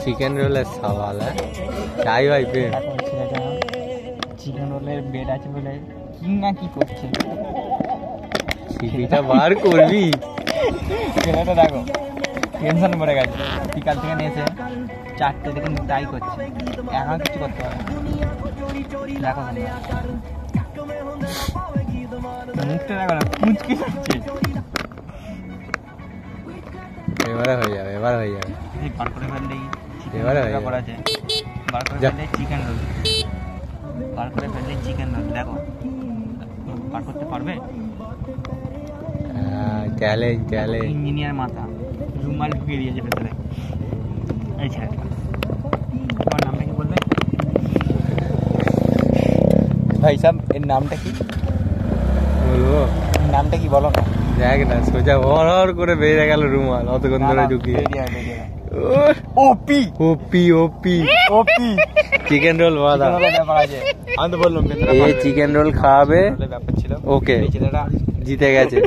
chicken রোলের সওয়াল চাই ভাই পেন চিকেন রোলের বেড আছে বলে কি না কি করছে সিপিটা বার করবি ছেলেটা দেখো টেনশন পড়ে গেছে বিকাল থেকে নিয়েছে 4টে থেকে ট্রাই করছে এখন কিছু করতে পারে দেখো মুখটা দেখো না কুচকি যাচ্ছে এবারে হয়ে যাবে বার করে ফেললেই এবারে হয়ে যাবে আছে বার করে ফেললে চিকেন রোল বার করে ফেললে চিকেন রোল দেখো বার করতে পারবে চ্যালেঞ্জ ইঞ্জিনিয়ার মাথা রুমাল ঢুকিয়ে দিয়েছে ভেতরে এই ছেলেটা তোমার নামটা কি বলবে ভাই সাহেব এর নামটা কি বলবো নামটা কি বলো না দেখ না সোজা হর করে বেরিয়ে গেল রুমাল অতক্ষণ ধরে ঢুকিয়ে ওপি ওপি ওপি ওপি চিকেন রোল বাদা ব্যাপার আছে আমি তো বললাম এই চিকেন রোল খাওয়াবে ব্যাপার ছিল ওকে ছেলেটা জিতে গেছে